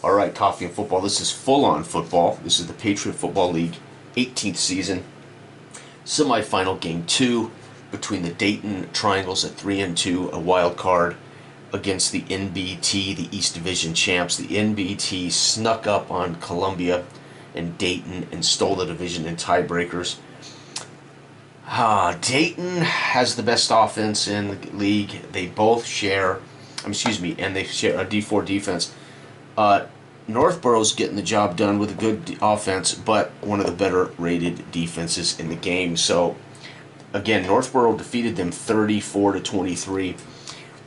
All right, Coffee and Football. This is full-on football. This is the Patriot Football League 18th season. Semifinal game 2 between the Dayton Triangles at 3-2, a wild card against the NBT, the East Division champs. The NBT snuck up on Columbia and Dayton and stole the division in tiebreakers. Dayton has the best offense in the league. They both share, and they share a D4 defense. Northborough's getting the job done with a good offense, but one of the better rated defenses in the game. So, again, Northborough defeated them 34-23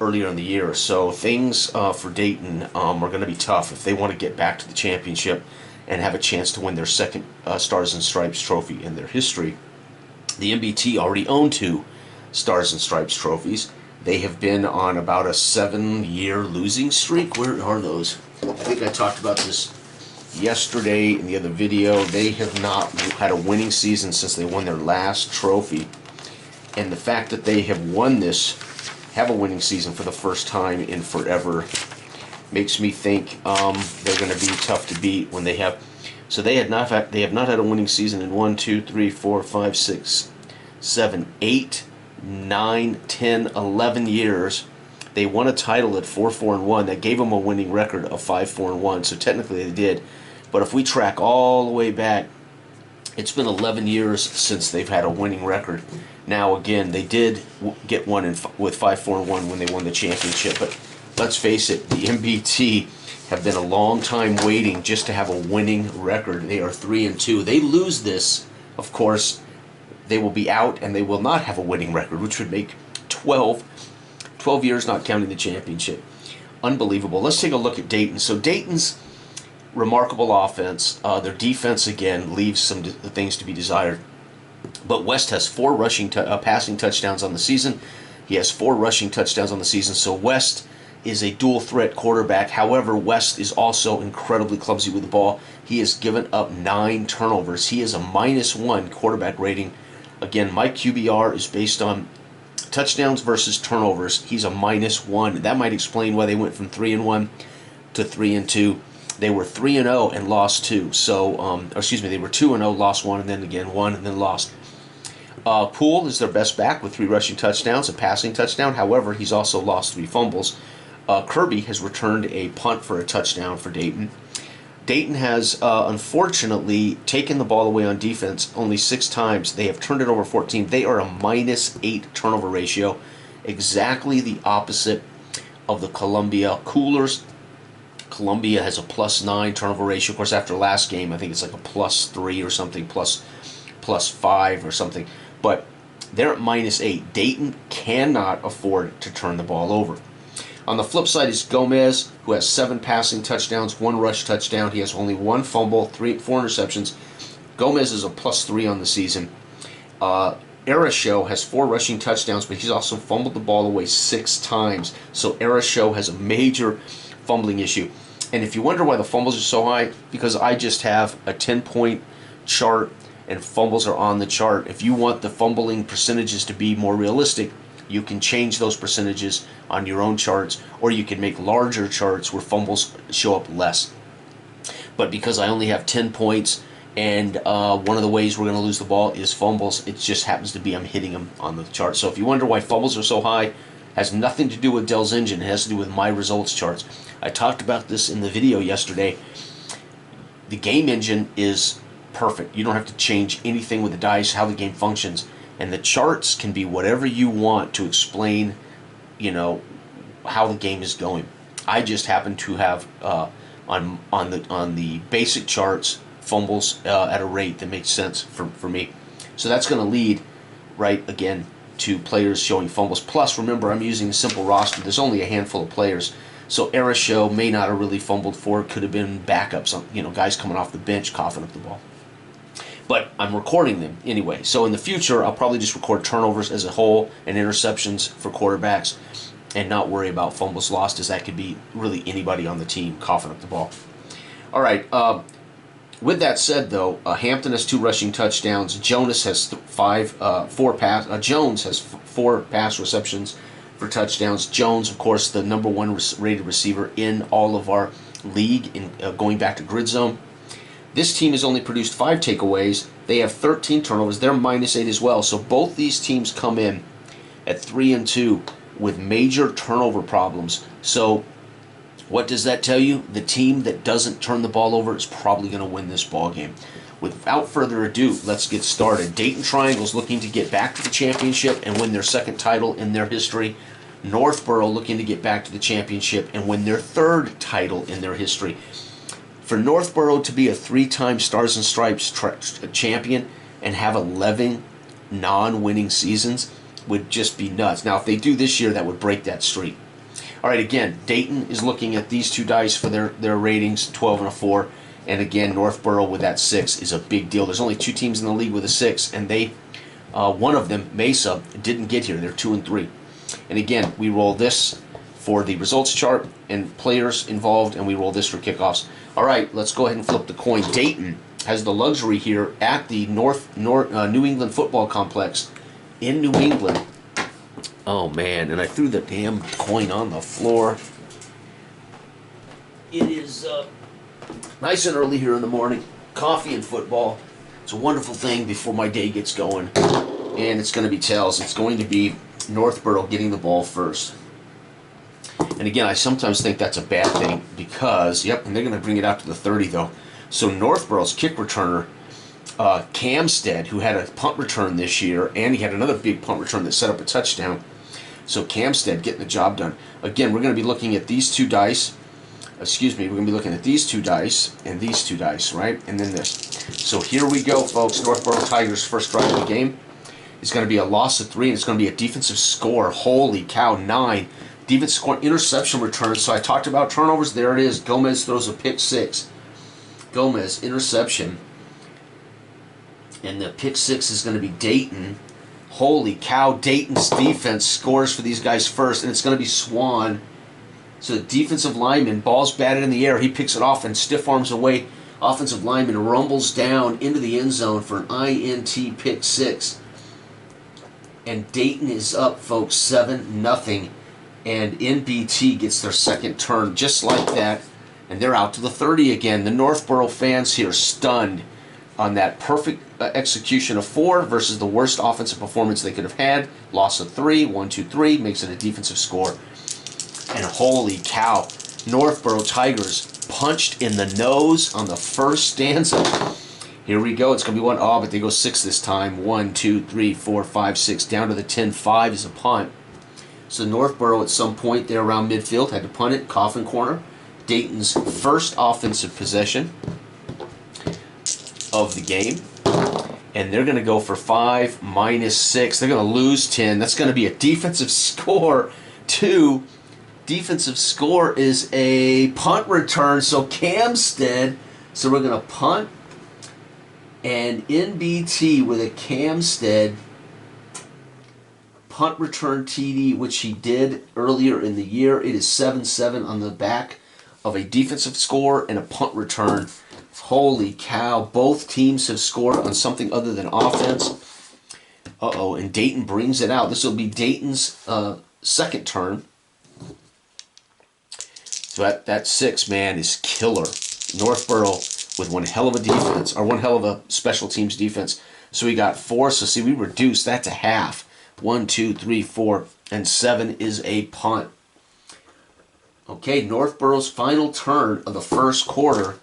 earlier in the year. So things for Dayton are going to be tough if they want to get back to the championship and have a chance to win their second Stars and Stripes trophy in their history. The NBT already own 2 Stars and Stripes trophies. They have been on about a 7-year losing streak. Where are those? I think I talked about this yesterday in the other video. They have not had a winning season since they won their last trophy. And the fact that they have have a winning season for the first time in forever, makes me think they're going to be tough to beat when they have. So they have not had a winning season in 1, 2, 3, 4, 5, 6, 7, 8, 9, 10, 11 years. They won a title at 4-4-1. That gave them a winning record of 5-4-1. So technically they did. But if we track all the way back, it's been 11 years since they've had a winning record. Now again, they did get one with 5-4-1 when they won the championship. But let's face it, the MBT have been a long time waiting just to have a winning record. They are 3-2. They lose this, of course, they will be out and they will not have a winning record, which would make 12 years, not counting the championship. Unbelievable. Let's take a look at Dayton. So Dayton's remarkable offense. Their defense, again, leaves some things to be desired. But West has 4 passing touchdowns on the season. He has 4 rushing touchdowns on the season. So West is a dual threat quarterback. However, West is also incredibly clumsy with the ball. He has given up 9 turnovers. He is a -1 quarterback rating. Again, my QBR is based on touchdowns versus turnovers. He's a -1. That might explain why they went from 3-1 to 3-2. They were 3-0 and lost 2. So, they were 2-0, lost 1, and then again 1, and then lost. Poole is their best back with 3 rushing touchdowns, a passing touchdown. However, he's also lost 3 fumbles. Kirby has returned a punt for a touchdown for Dayton. Dayton has, unfortunately, taken the ball away on defense only 6 times. They have turned it over 14. They are a -8 turnover ratio, exactly the opposite of the Columbia Coolers. Columbia has a +9 turnover ratio. Of course, after last game, I think it's like a +3 or something, +5 or something. But they're at -8. Dayton cannot afford to turn the ball over. On the flip side is Gomez, who has 7 passing touchdowns, 1 rush touchdown. He has only 1 fumble, 4 interceptions. Gomez is a +3 on the season. Erishow has 4 rushing touchdowns, but he's also fumbled the ball away 6 times. So Erishow has a major fumbling issue. And if you wonder why the fumbles are so high, because I just have a 10-point chart and fumbles are on the chart. If you want the fumbling percentages to be more realistic, you can change those percentages on your own charts, or you can make larger charts where fumbles show up less. But because I only have 10 points, and one of the ways we're going to lose the ball is fumbles, it just happens to be I'm hitting them on the chart. So if you wonder why fumbles are so high, has nothing to do with Dell's engine. It has to do with my results charts. I talked about this in the video yesterday. The game engine is perfect. You don't have to change anything with the dice, how the game functions. And the charts can be whatever you want to explain, how the game is going. I just happen to have on the basic charts fumbles at a rate that makes sense for me. So that's going to lead, right, again, to players showing fumbles. Plus, remember, I'm using a simple roster. There's only a handful of players. So Erishow may not have really fumbled for it. Could have been backups, guys coming off the bench coughing up the ball. But I'm recording them anyway. So in the future, I'll probably just record turnovers as a whole and interceptions for quarterbacks and not worry about fumbles lost, as that could be really anybody on the team coughing up the ball. All right. With that said, though, Hampton has 2 rushing touchdowns. Jones has 4 pass receptions for touchdowns. Jones, of course, the #1 rated receiver in all of our league in going back to grid zone. This team has only produced 5 takeaways. They have 13 turnovers. They're -8 as well. So both these teams come in at 3-2 with major turnover problems. So what does that tell you? The team that doesn't turn the ball over is probably going to win this ball game. Without further ado, let's get started. Dayton Triangle's looking to get back to the championship and win their second title in their history. Northborough looking to get back to the championship and win their third title in their history. For Northborough to be a 3-time Stars and Stripes champion and have 11 non-winning seasons would just be nuts. Now, if they do this year, that would break that streak. All right, again, Dayton is looking at these two dice for their ratings, 12 and a 4. And again, Northborough with that 6 is a big deal. There's only 2 teams in the league with a 6, and one of them, Mesa, didn't get here. They're 2 and 3. And again, we roll this for the results chart and players involved, and we roll this for kickoffs. All right, let's go ahead and flip the coin. Dayton has the luxury here at the New England Football Complex in New England. Oh, man, and I threw the damn coin on the floor. It is nice and early here in the morning. Coffee and football. It's a wonderful thing before my day gets going. And it's going to be tails. It's going to be Northborough getting the ball first. And again, I sometimes think that's a bad thing because, yep, and they're going to bring it out to the 30, though. So Northborough's kick returner, Camstead, who had a punt return this year, and he had another big punt return that set up a touchdown. So Camstead getting the job done. Again, we're going to be looking at these 2 dice. Excuse me, we're going to be looking at these 2 dice and these 2 dice, right? And then this. So here we go, folks. Northborough Tigers' first drive of the game is going to be a loss of 3, and it's going to be a defensive score. Holy cow, 9. Defensive score, interception return. So I talked about turnovers. There it is. Gomez throws a pick 6. Gomez, interception. And the pick 6 is going to be Dayton. Holy cow, Dayton's defense scores for these guys first, and it's going to be Swan. So the defensive lineman, ball's batted in the air. He picks it off and stiff arms away. Offensive lineman rumbles down into the end zone for an INT pick 6. And Dayton is up, folks, 7-0. And NBT gets their second turn just like that. And they're out to the 30 again. The Northborough fans here stunned on that perfect execution of 4 versus the worst offensive performance they could have had. Loss of 3, 1, 2, 3, makes it a defensive score. And holy cow, Northborough Tigers punched in the nose on the first stanza. Here we go. It's going to be 1. Oh, but they go 6 this time. 1, 2, 3, 4, 5, 6. Down to the 10. 5 is a punt. So Northborough at some point there around midfield had to punt it. Coffin corner. Dayton's first offensive possession of the game. And they're going to go for 5 -6. They're going to lose 10. That's going to be a defensive score. 2. Defensive score is a punt return. So Camstead. So we're going to punt. And NBT with a Camstead punt return TD, which he did earlier in the year. It is 7-7 on the back of a defensive score and a punt return. Holy cow, both teams have scored on something other than offense. Uh-oh, and Dayton brings it out. This will be Dayton's second turn. So that 6, man, is killer. Northborough with one hell of a defense, or one hell of a special teams defense. So we got 4, so see, we reduced that to half. 1, 2, 3, 4, and 7 is a punt. Okay, Northborough's final turn of the first quarter.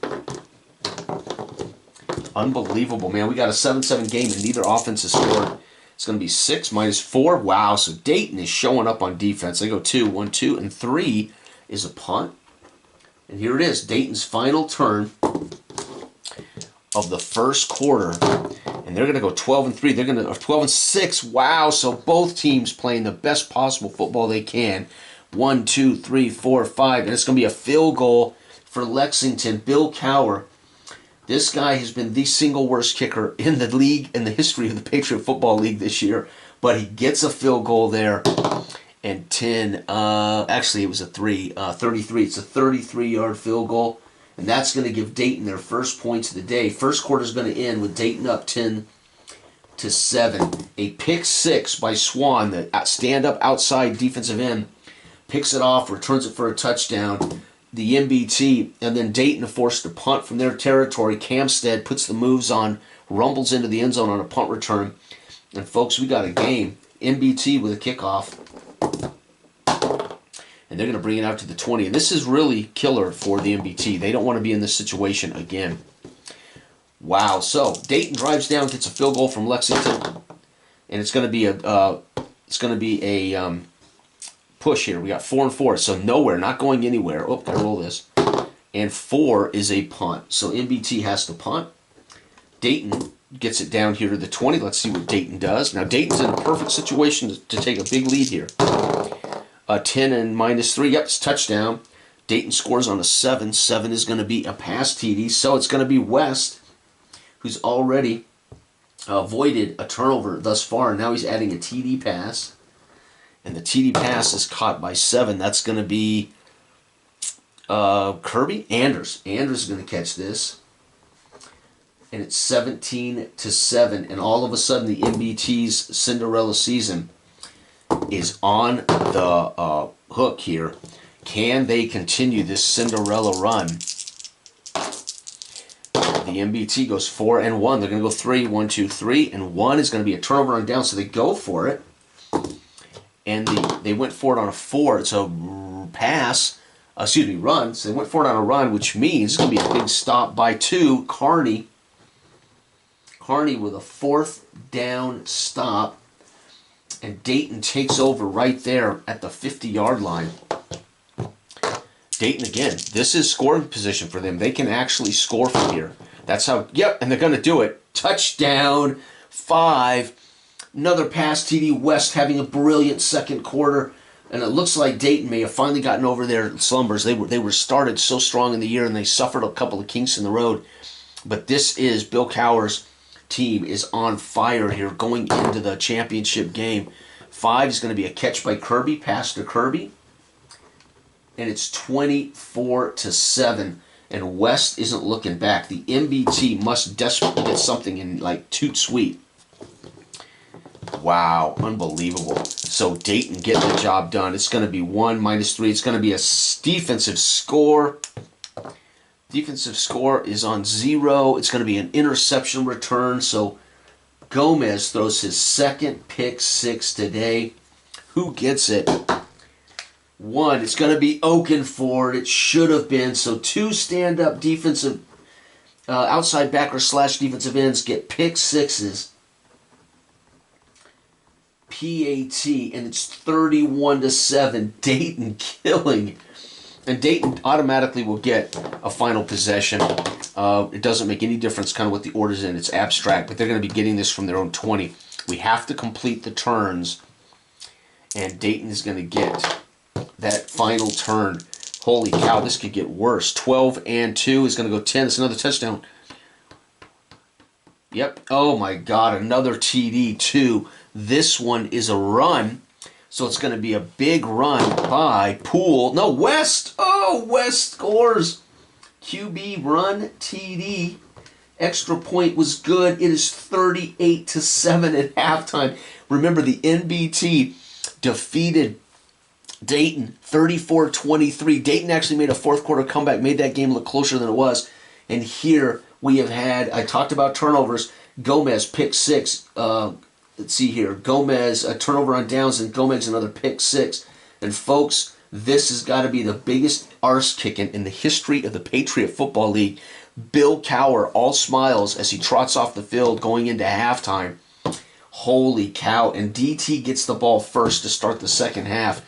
Unbelievable, man. We got a 7-7 game and neither offense has scored. It's going to be 6 -4. Wow, so Dayton is showing up on defense. They go 2, 1, 2, and 3 is a punt. And here it is, Dayton's final turn of the first quarter. And they're going to go 12-3. They're going to 12-6. Wow, so both teams playing the best possible football they can. 1, 2, 3, 4, 5. And it's going to be a field goal for Lexington. Bill Cower. This guy has been the single worst kicker in the league, in the history of the Patriot Football League this year. But he gets a field goal there. And 10, actually it was a 33. It's a 33-yard field goal. And that's going to give Dayton their first points of the day. First quarter is going to end with Dayton up 10-7. A pick 6 by Swan, the stand-up outside defensive end, picks it off, returns it for a touchdown. the MBT, and then Dayton forced to punt from their territory. Camstead puts the moves on, rumbles into the end zone on a punt return. And folks, we got a game. MBT with a kickoff. And they're going to bring it out to the 20. And this is really killer for the MBT. They don't want to be in this situation again. Wow. So Dayton drives down, gets a field goal from Lexington. And it's going to be a push here. We got 4 and 4, so nowhere, not going anywhere. Oh, gotta roll this. And 4 is a punt. So MBT has to punt. Dayton gets it down here to the 20. Let's see what Dayton does. Now Dayton's in a perfect situation to take a big lead here. 10 and -3. Yep, it's touchdown. Dayton scores on a 7. 7 is going to be a pass TD. So it's going to be West, who's already avoided a turnover thus far. Now he's adding a TD pass. And the TD pass is caught by 7. That's going to be Kirby? Anders. Anders is going to catch this. And it's 17-7. And all of a sudden, the MBT's Cinderella season is on the hook here. Can they continue this Cinderella run? The MBT goes 4 and 1. They're going to go 3, 1, 2, 3. And 1 is going to be a turnover on down. So they go for it. And they went for it on a 4. It's a run. So they went for it on a run, which means it's going to be a big stop by 2. Carney with a 4th down stop. And Dayton takes over right there at the 50-yard line. Dayton again. This is scoring position for them. They can actually score from here. That's how, yep, and they're going to do it. Touchdown, 5. Another pass TD. West having a brilliant second quarter. And it looks like Dayton may have finally gotten over their slumbers. They were started so strong in the year, and they suffered a couple of kinks in the road. But this is Bill Cowher's team is on fire here going into the championship game. 5 is going to be a catch by Kirby, pass to Kirby. And it's 24-7. And West isn't looking back. The MBT must desperately get something in like toot sweet. Wow, unbelievable. So Dayton getting the job done. It's going to be 1 -3. It's going to be a defensive score. Defensive score is on 0. It's going to be an interception return. So Gomez throws his second pick 6 today. Who gets it? 1. It's going to be Oakenford. It should have been. So 2 stand-up defensive outside backer / defensive ends get pick 6s. PAT, and it's 31-7. Dayton killing. And Dayton automatically will get a final possession. It doesn't make any difference kind of what the order's in. It's abstract, but they're going to be getting this from their own 20. We have to complete the turns, and Dayton is going to get that final turn. Holy cow, this could get worse. 12 and 2 is going to go 10. It's another touchdown. Yep. Oh, my God, another TD, too. This one is a run. So it's going to be a big run by Poole. No, West. Oh, West scores. QB run TD. Extra point was good. It is 38-7 at halftime. Remember, the NBT defeated Dayton 34-23. Dayton actually made a fourth quarter comeback, made that game look closer than it was. And here we have had, I talked about turnovers. Gomez pick 6. Let's see here. Gomez, a turnover on downs, and Gomez another pick 6. And folks, this has got to be the biggest arse kicking in the history of the Patriot Football League. Bill Cowher, all smiles as he trots off the field going into halftime. Holy cow. And DT gets the ball first to start the second half.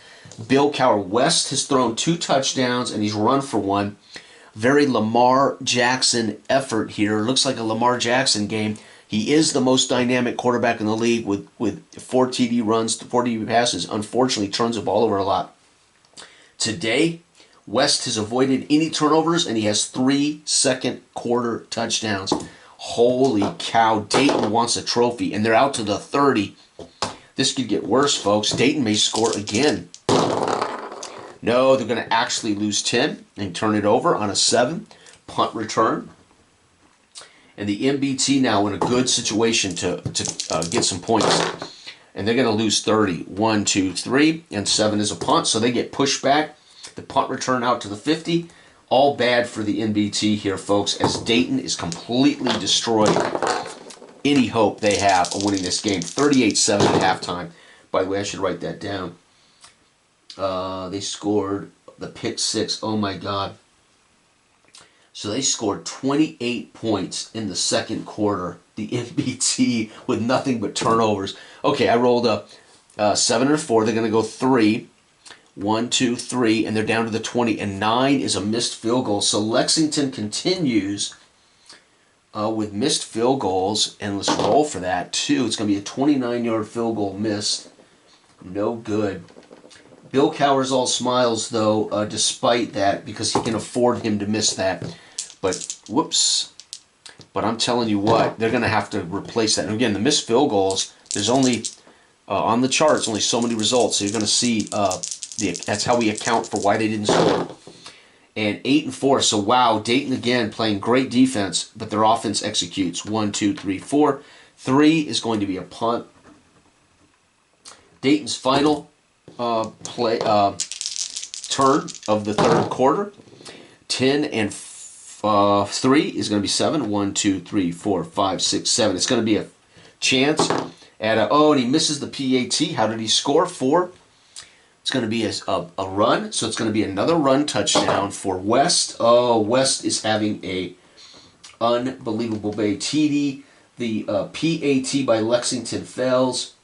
Bill Cowher. West has thrown 2 touchdowns, and he's run for 1. Very Lamar Jackson effort here. Looks like a Lamar Jackson game. He is the most dynamic quarterback in the league with 4 TD runs, 4 TD passes. Unfortunately, turns the ball over a lot. Today, West has avoided any turnovers, and he has 3 second quarter touchdowns. Holy cow, Dayton wants a trophy, and they're out to the 30. This could get worse, folks. Dayton may score again. No, they're going to actually lose 10 and turn it over on a 7. Punt return. And the MBT now in a good situation to get some points. And they're going to lose 30. 1, 2, 3, and 7 is a punt. So they get pushed back. The punt return out to the 50. All bad for the NBT here, folks, as Dayton is completely destroyed any hope they have of winning this game. 38-7 at halftime. By the way, I should write that down. They scored the pick 6. Oh, my God. So they scored 28 points in the second quarter. The NBT with nothing but turnovers. Okay, I rolled up 7 or 4. They're going to go 3. 1, 2, 3, and they're down to the 20. And 9 is a missed field goal. So Lexington continues with missed field goals. And let's roll for that, too. It's going to be a 29-yard field goal missed. No good. Bill Cowher's all smiles, though, despite that, because he can afford him to miss that. But, whoops. But I'm telling you what, they're going to have to replace that. And again, the missed field goals, there's only, on the charts, only so many results. So you're going to see, that's how we account for why they didn't score. And 8 and 4, so wow, Dayton again playing great defense, but their offense executes. 1, 2, 3, 4. 3 is going to be a punt. Dayton's final turn of the third quarter. 10 and 3 is going to be 7. 1, 2, 3, 4, 5, 6, 7. It's going to be a chance at a, and he misses the PAT. How did he score? 4. It's going to be a run, so it's going to be another run touchdown for West. Oh, West is having a unbelievable day. TD, the PAT by Lexington fails.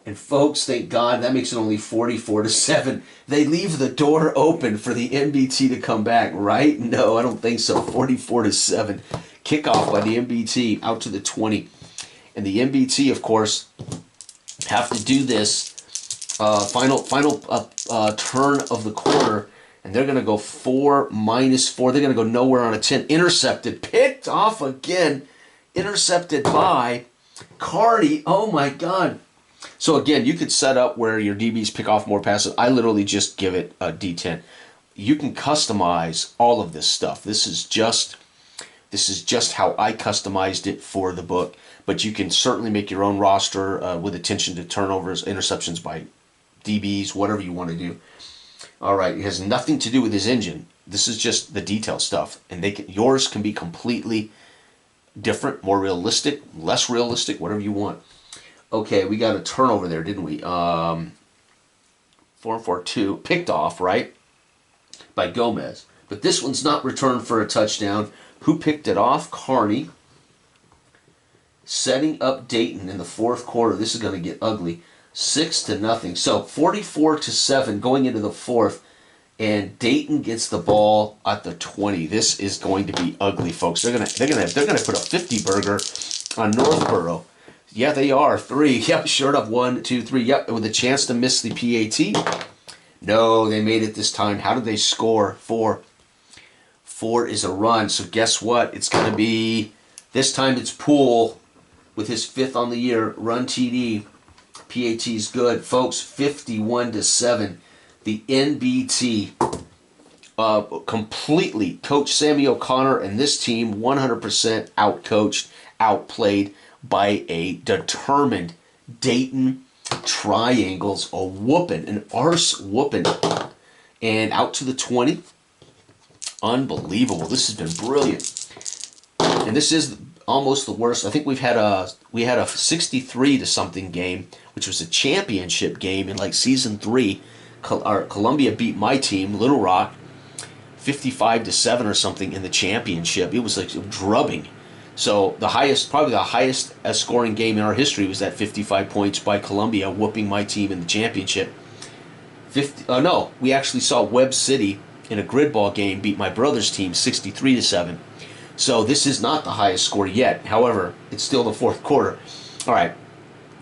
And folks, thank God, that makes it only 44-7. They leave the door open for the NBT to come back, right? No, I don't think so. 44-7. Kickoff by the NBT out to the 20. And the NBT, of course, have to do this final turn of the quarter, and they're going to go 4 minus 4. They're going to go nowhere on a 10. Intercepted, picked off again, intercepted by Cardi. Oh my God. So again, you could set up where your DBs pick off more passes. I literally just give it a D10. You can customize all of this stuff. This is just how I customized it for the book. But you can certainly make your own roster with attention to turnovers, interceptions by DBs, whatever you want to do. All right, it has nothing to do with his engine. This is just the detail stuff, and yours can be completely different, more realistic, less realistic, whatever you want. Okay, we got a turnover there, didn't we? 4-4-2, picked off, right, by Gomez. But this one's not returned for a touchdown. Who picked it off? Carney. Setting up Dayton in the fourth quarter. This is going to get ugly. 6-0. So 44-7 going into the fourth, and Dayton gets the ball at the 20. This is going to be ugly, folks. They're gonna put a 50 burger on Northborough. Yeah, they are. 3. Yep, sure enough. 1, 2, 3. Yep, with a chance to miss the PAT. No, they made it this time. How did they score? 4. 4 is a run. So guess what? It's going to be, this time it's Poole with his 5th on the year. Run TD. PAT is good. Folks, 51-7. The NBT completely, Coach Sammy O'Connor and this team 100% outcoached, outplayed by a determined Dayton Triangles, a whooping, an arse whooping. And out to the 20. Unbelievable. This has been brilliant. And this is almost the worst. I think we had a 63-something game, which was a championship game in like season 3. Columbia beat my team, Little Rock, 55-7 or something in the championship. It was like a drubbing. So probably the highest scoring game in our history was that 55 points by Columbia whooping my team in the championship. We actually saw Webb City in a grid ball game beat my brother's team 63-7. So this is not the highest score yet. However, it's still the fourth quarter. All right,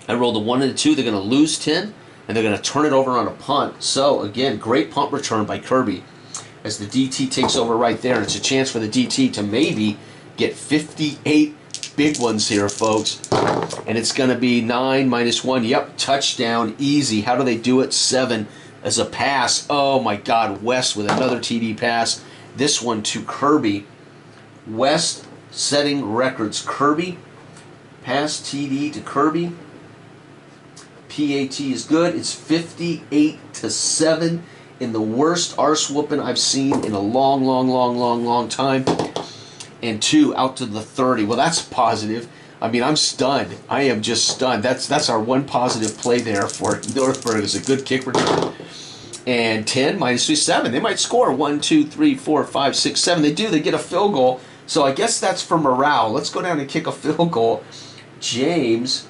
I rolled a 1 and a 2. They're going to lose 10, and they're going to turn it over on a punt. So again, great punt return by Kirby as the DT takes over right there. And it's a chance for the DT to maybe get 58 big ones here, folks. And it's going to be 9 minus 1. Yep, touchdown, easy. How do they do it? 7 as a pass. Oh, my God, West with another TD pass. This one to Kirby. West setting records. Kirby, pass TD to Kirby. PAT is good. It's 58-7. in the worst arse whooping I've seen in a long time. And 2 out to the 30. Well, that's positive. I mean, I'm stunned. I am just stunned. That's our one positive play there for Northborough. It's a good kick return. And 10 minus 3, 7. They might score 1, 2, 3, 4, 5, 6, 7. They do. They get a field goal. So I guess that's for morale. Let's go down and kick a field goal. James.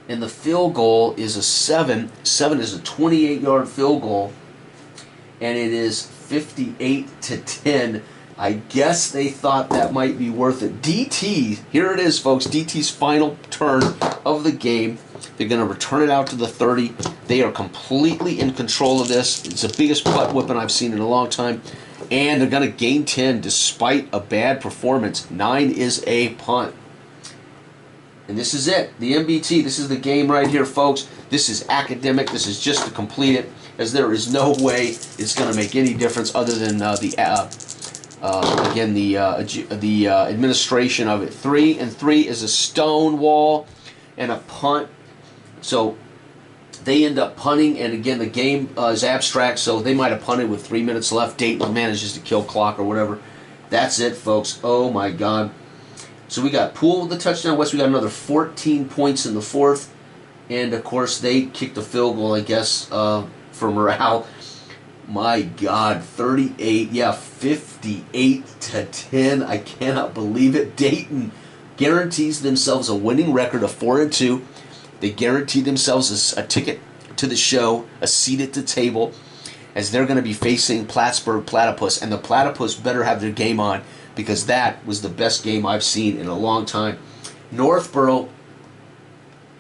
And the field goal is a 7. 7 is a 28-yard field goal. And it is 58-10. I guess they thought that might be worth it. DT, here it is, folks. DT's final turn of the game. They're going to return it out to the 30. They are completely in control of this. It's the biggest butt whipping I've seen in a long time. And they're going to gain 10 despite a bad performance. 9 is a punt. And this is it. The MBT. This is the game right here, folks. This is academic. This is just to complete it, as there is no way it's going to make any difference other than the administration of it. 3 and 3 is a stone wall and a punt. So they end up punting, and again, the game is abstract, so they might have punted with 3 minutes left. Dayton manages to kill clock or whatever. That's it, folks. Oh, my God. So we got Poole with the touchdown. West, we got another 14 points in the fourth. And, of course, they kicked a field goal, I guess, for morale. My God, 38, 58-10. I cannot believe it. Dayton guarantees themselves a winning record of 4-2. They guarantee themselves a ticket to the show, a seat at the table, as they're going to be facing Plattsburgh Platypus. And the Platypus better have their game on, because that was the best game I've seen in a long time. Northborough,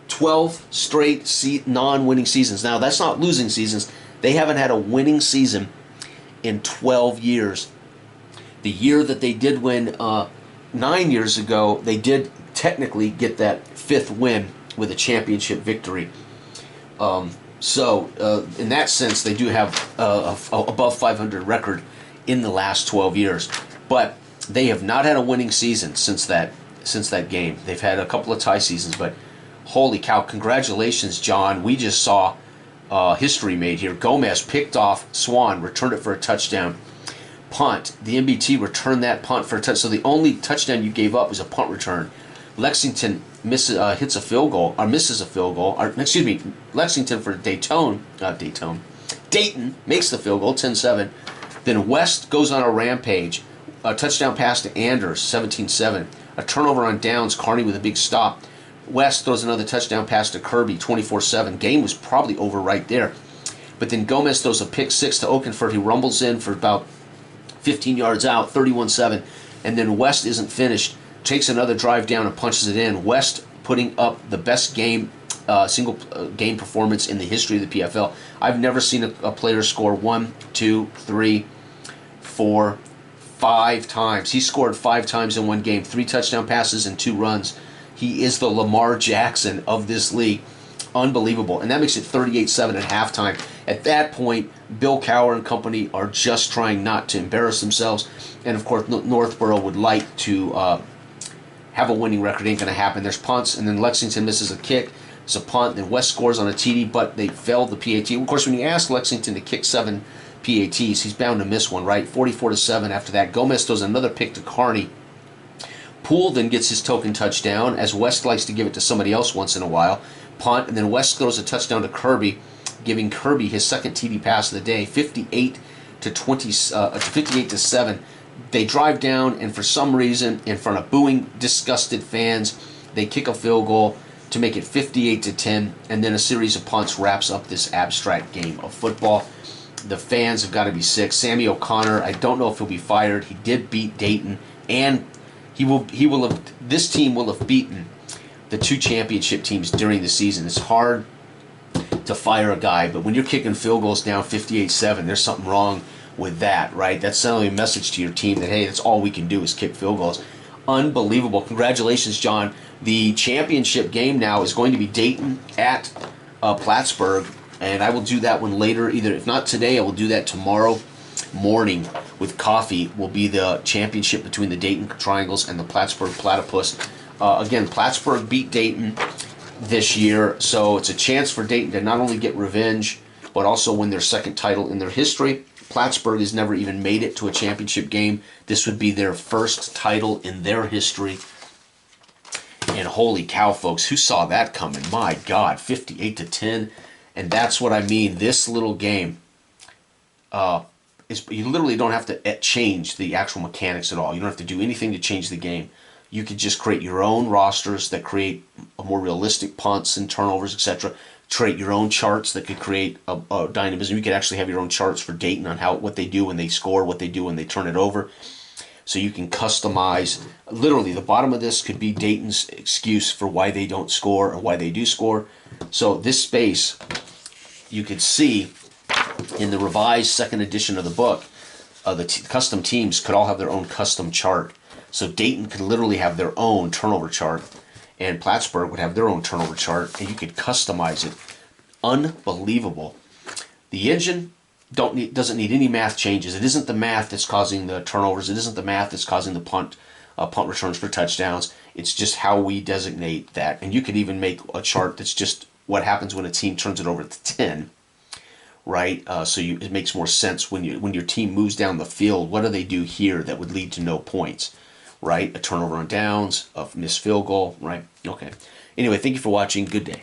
12 straight non-winning seasons. Now, that's not losing seasons. They haven't had a winning season in 12 years. The year that they did win 9 years ago, they did technically get that 5th win with a championship victory. So, in that sense, they do have a above 500 record in the last 12 years. But they have not had a winning season since that game. They've had a couple of tie seasons, but holy cow, congratulations, John. We just saw history made here. Gomez picked off Swan, returned it for a touchdown. Punt. The MBT returned that punt for a touchdown. So the only touchdown you gave up was a punt return. Lexington hits a field goal, or misses a field goal. Lexington for Dayton makes the field goal, 10-7. Then West goes on a rampage. A touchdown pass to Anders, 17-7. A turnover on downs, Carney with a big stop. West throws another touchdown pass to Kirby, 24-7. Game was probably over right there. But then Gomez throws a pick 6 to Oakenford. He rumbles in for about 15 yards out, 31-7. And then West isn't finished. Takes another drive down and punches it in. West putting up the best single game performance in the history of the PFL. I've never seen a player score 1, 2, 3, 4, 5 times. He scored 5 times in one game, 3 touchdown passes and 2 runs. He is the Lamar Jackson of this league. Unbelievable. And that makes it 38-7 at halftime. At that point, Bill Cower and company are just trying not to embarrass themselves. And, of course, Northborough would like to have a winning record. Ain't going to happen. There's punts, and then Lexington misses a kick. It's a punt. Then West scores on a TD, but they failed the PAT. Of course, when you ask Lexington to kick 7 PATs, he's bound to miss one, right? 44-7 after that. Gomez throws another pick to Carney. Poole then gets his token touchdown, as West likes to give it to somebody else once in a while. Punt, and then West throws a touchdown to Kirby, giving Kirby his second TD pass of the day, 58-7. They drive down, and for some reason, in front of booing, disgusted fans, they kick a field goal to make it 58-10, and then a series of punts wraps up this abstract game of football. The fans have got to be sick. Sammy O'Connor, I don't know if he'll be fired. He did beat Dayton, and this team will have beaten the 2 championship teams during the season. It's hard to fire a guy, but when you're kicking field goals down 58-7, there's something wrong with that, right? That's sending a message to your team that, hey, that's all we can do is kick field goals. Unbelievable. Congratulations, John. The championship game now is going to be Dayton at Plattsburgh, and I will do that one later. Either, if not today, I will do that tomorrow morning with coffee. Will be the championship between the Dayton Triangles and the Plattsburgh Platypus. Again, Plattsburgh beat Dayton this year, so it's a chance for Dayton to not only get revenge, but also win their second title in their history. Plattsburgh has never even made it to a championship game. This would be their first title in their history. And holy cow, folks, who saw that coming? My God, 58-10. And that's what I mean. This little game is, you literally don't have to change the actual mechanics at all. You don't have to do anything to change the game. You could just create your own rosters that create a more realistic punts and turnovers, etc. Create your own charts that could create a dynamism. You could actually have your own charts for Dayton on what they do when they score, what they do when they turn it over. So you can customize. Literally, the bottom of this could be Dayton's excuse for why they don't score or why they do score. So this space, you could see in the revised second edition of the book, the custom teams could all have their own custom chart. So Dayton could literally have their own turnover chart, and Plattsburgh would have their own turnover chart, and you could customize it. Unbelievable. The engine doesn't need any math changes. It isn't the math that's causing the turnovers. It isn't the math that's causing the punt returns for touchdowns. It's just how we designate that. And you could even make a chart that's just what happens when a team turns it over to 10, right? It makes more sense when your team moves down the field. What do they do here that would lead to no points, right? A turnover on downs, a missed field goal, right? Okay. Anyway, thank you for watching. Good day.